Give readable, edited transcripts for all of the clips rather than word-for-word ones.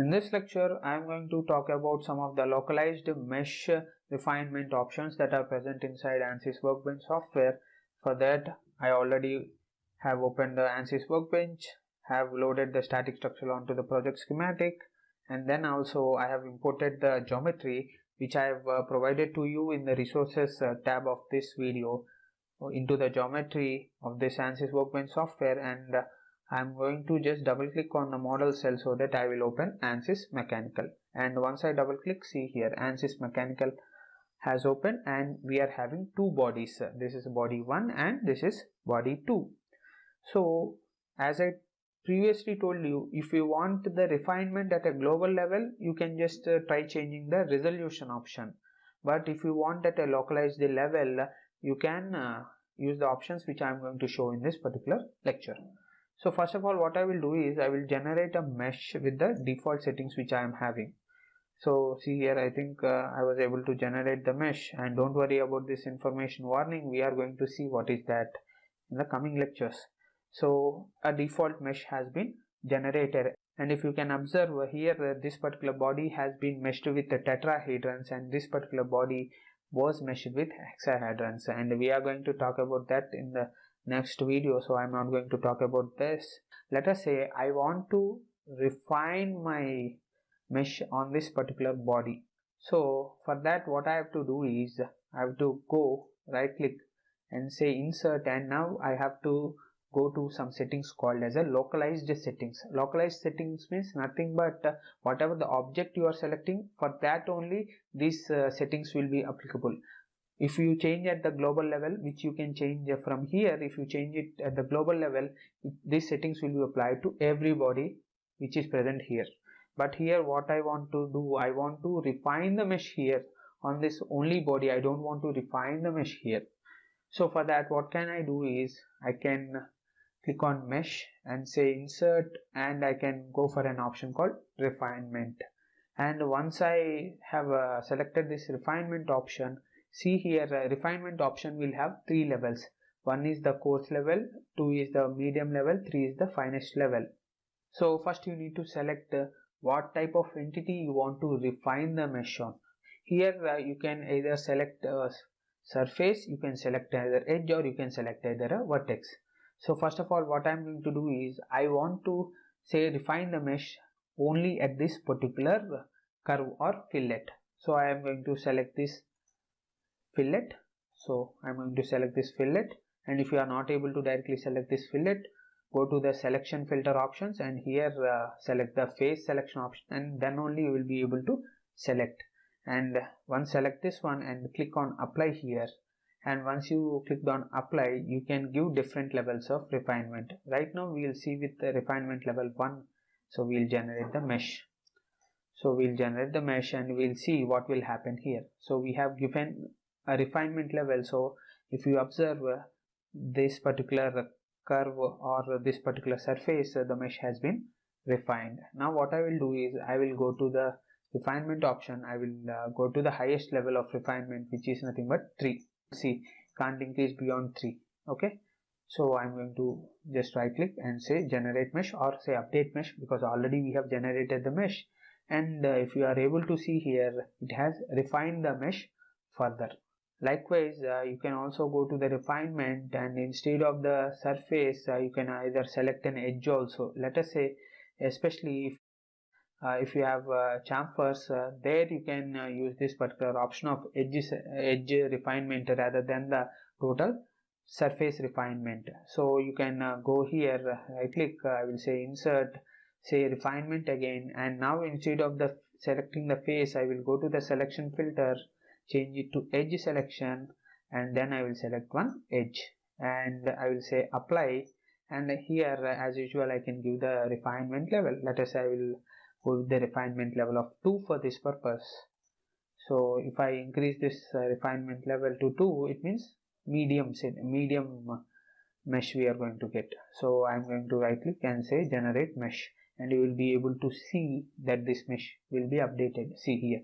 In this lecture, I am going to talk about some of the localized mesh refinement options that are present inside ANSYS Workbench software. For that, I already have opened the ANSYS Workbench, have loaded the static structure onto the project schematic, and then also I have imported the geometry which I have provided to you in the resources tab of this video into the geometry of this ANSYS Workbench software, and I'm going to just double click on the model cell so that I will open ANSYS Mechanical. And once I double click, see here ANSYS Mechanical has opened and we are having two bodies. This is body 1 and this is body 2. So as I previously told you, if you want the refinement at a global level, you can just try changing the resolution option. But if you want at a localized level, you can use the options which I am going to show in this particular lecture. So first of all, what I will do is I will generate a mesh with the default settings which I am having. So see here, I think I was able to generate the mesh, and don't worry about this information warning. We are going to see what is that in the coming lectures. So a default mesh has been generated, and if you can observe here, this particular body has been meshed with the tetrahedrons and this particular body was meshed with hexahedrons, and we are going to talk about that in the next video, so I'm not going to talk about this. Let us say I want to refine my mesh on this particular body. So for that, what I have to do is I have to go right click and say insert, and now I have to go to some settings called as a localized settings. Localized settings means nothing but whatever the object you are selecting, for that only these settings will be applicable. If you change at the global level, which you can change from here, if you change it at the global level, these settings will be applied to everybody which is present here. But here what I want to do, I want to refine the mesh here on this only body. I don't want to refine the mesh here. So for that, what can I do is I can click on mesh and say insert, and I can go for an option called refinement. And once I have selected this refinement option, see here, refinement option will have three levels. One is the coarse level, 2 is the medium level, 3 is the finest level. So first you need to select what type of entity you want to refine the mesh on. Here you can either select a surface, you can select either edge, or you can select either a vertex. So first of all, what I am going to do is I want to say refine the mesh only at this particular curve or fillet. So I am going to select this fillet. So I am going to select this fillet, and if you are not able to directly select this fillet, go to the selection filter options, and here select the face selection option, and then only you will be able to select. And once select this one and click on apply here, and once you clicked on apply, you can give different levels of refinement. Right now we will see with the refinement level 1, so we will generate the mesh. So we will generate the mesh and we will see what will happen here. So we have given a refinement level. So if you observe this particular curve or this particular surface, the mesh has been refined. Now what I will do is I will go to the refinement option. I will go to the highest level of refinement, which is nothing but 3. See, can't increase beyond 3. Okay, so I'm going to just right click and say generate mesh, or say update mesh, because already we have generated the mesh. And if you are able to see here, it has refined the mesh further. Likewise, you can also go to the refinement, and instead of the surface, you can either select an edge also. Let us say, especially if you have chamfers, there you can use this particular option of edge refinement rather than the total surface refinement. So you can go here, right click, I will say insert, say refinement again, and now instead of the selecting the face, I will go to the selection filter, change it to edge selection, and then I will select one edge, and I will say apply, and here as usual I can give the refinement level. Let us say I will go with the refinement level of 2 for this purpose. So if I increase this refinement level to 2, it means medium mesh we are going to get. So I am going to right click and say generate mesh, and you will be able to see that this mesh will be updated. See here,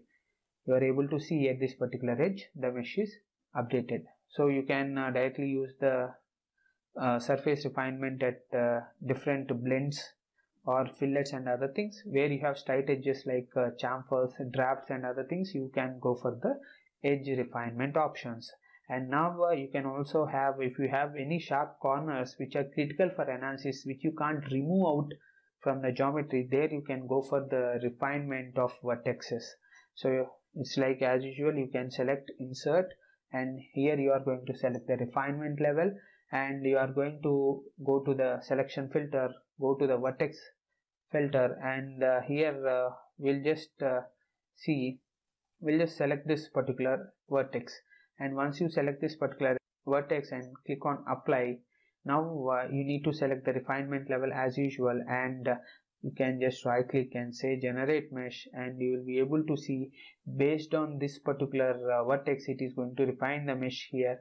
you are able to see at this particular edge the mesh is updated. So you can directly use the surface refinement at different blends or fillets and other things. Where you have straight edges like chamfers, drafts and other things, you can go for the edge refinement options. And now you can also have, if you have any sharp corners which are critical for analysis, which you can't remove out from the geometry, there you can go for the refinement of vertexes. So it's like as usual, you can select insert, and here you are going to select the refinement level, and you are going to go to the selection filter, go to the vertex filter, and here we'll just select this particular vertex. And once you select this particular vertex and click on apply, now you need to select the refinement level as usual, and you can just right click and say generate mesh, and you will be able to see based on this particular vertex, it is going to refine the mesh here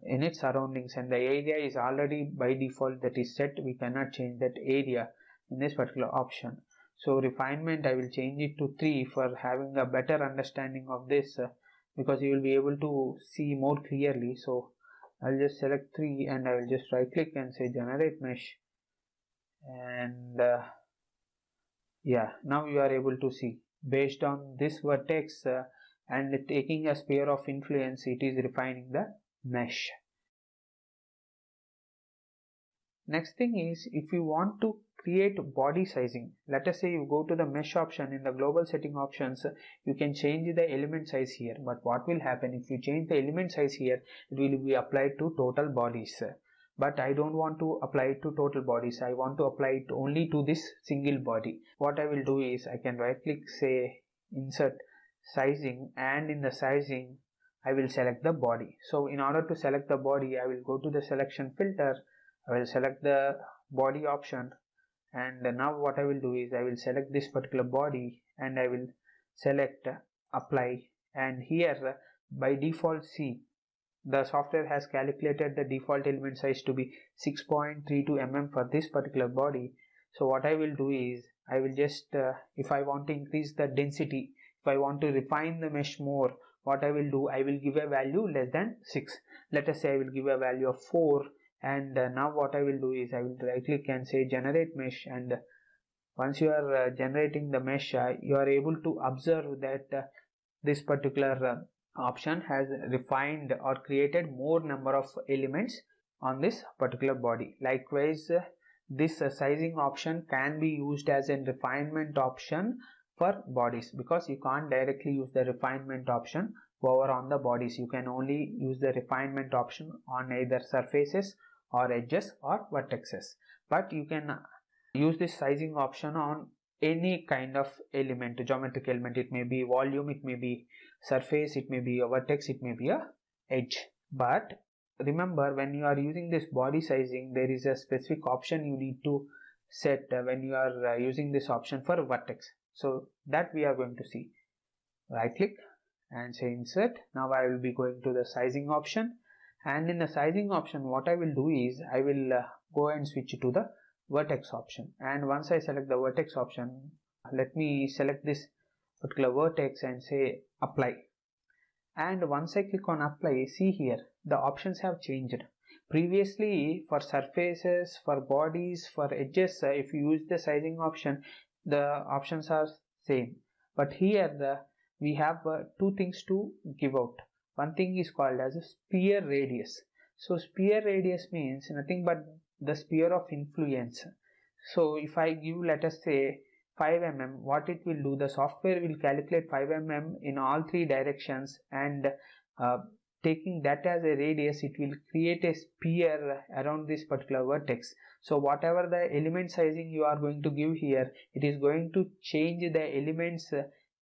in its surroundings, and the area is already by default that is set. We cannot change that area in this particular option. So refinement, I will change it to 3 for having a better understanding of this, because you will be able to see more clearly. So I'll just select 3 and I will just right click and say generate mesh, and yeah, now you are able to see based on this vertex and taking a sphere of influence, it is refining the mesh. Next thing is, if you want to create body sizing, let us say you go to the mesh option. In the global setting options, you can change the element size here, but what will happen if you change the element size here, it will be applied to total bodies. But I don't want to apply it to total bodies, I want to apply it only to this single body. What I will do is, I can right click, say insert sizing, and in the sizing I will select the body. So in order to select the body, I will go to the selection filter, I will select the body option, and now what I will do is I will select this particular body and I will select apply, and here by default, see, the software has calculated the default element size to be 6.32 mm for this particular body. So what I will do is, I will just if I want to increase the density, if I want to refine the mesh more, what I will do, I will give a value less than 6. Let us say I will give a value of 4, and now what I will do is I will right click and say generate mesh, and once you are generating the mesh, you are able to observe that this particular option has refined or created more number of elements on this particular body. Likewise, this sizing option can be used as a refinement option for bodies, because you can't directly use the refinement option over on the bodies. You can only use the refinement option on either surfaces or edges or vertexes, but you can use this sizing option on any kind of element, geometric element. It may be volume, it may be surface, it may be a vertex, it may be a edge. But remember, when you are using this body sizing, there is a specific option you need to set when you are using this option for vertex. So that we are going to see. Right click and say insert. Now I will be going to the sizing option, and in the sizing option, what I will do is I will go and switch to the vertex option. And once I select the vertex option, let me select this particular vertex and say apply. And once I click on apply, see here the options have changed. Previously, for surfaces, for bodies, for edges, if you use the sizing option, the options are same. But here we have two things to give out. One thing is called as a sphere radius. So sphere radius means nothing but the sphere of influence. So if I give, let us say 5 mm, what it will do, the software will calculate 5 mm in all 3 directions, and taking that as a radius, it will create a sphere around this particular vertex. So whatever the element sizing you are going to give here, it is going to change the elements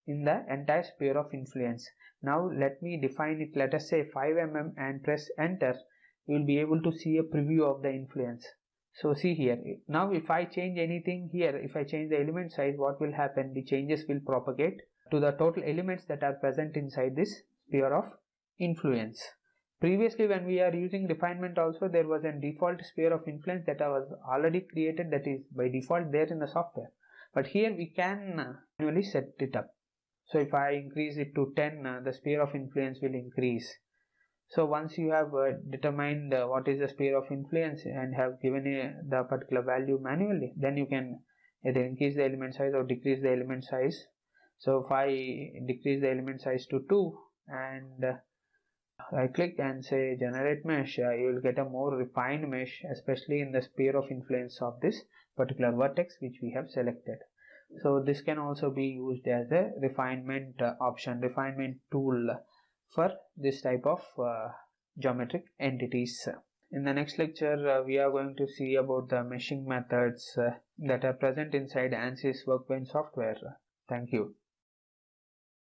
in the entire sphere of influence. Now let me define it, let us say 5 mm, and press enter. You will be able to see a preview of the influence. So see here, now if I change anything here, if I change the element size, what will happen? The changes will propagate to the total elements that are present inside this sphere of influence. Previously, when we are using refinement also, there was a default sphere of influence that was already created, that is by default there in the software. But here we can manually set it up. So if I increase it to 10, the sphere of influence will increase. So once you have determined what is the sphere of influence and have given the particular value manually, then you can either increase the element size or decrease the element size. So if I decrease the element size to 2 and I click and say generate mesh, you will get a more refined mesh, especially in the sphere of influence of this particular vertex which we have selected. So this can also be used as a refinement refinement tool for this type of geometric entities. In the next lecture, we are going to see about the meshing methods that are present inside ANSYS Workbench software. Thank you.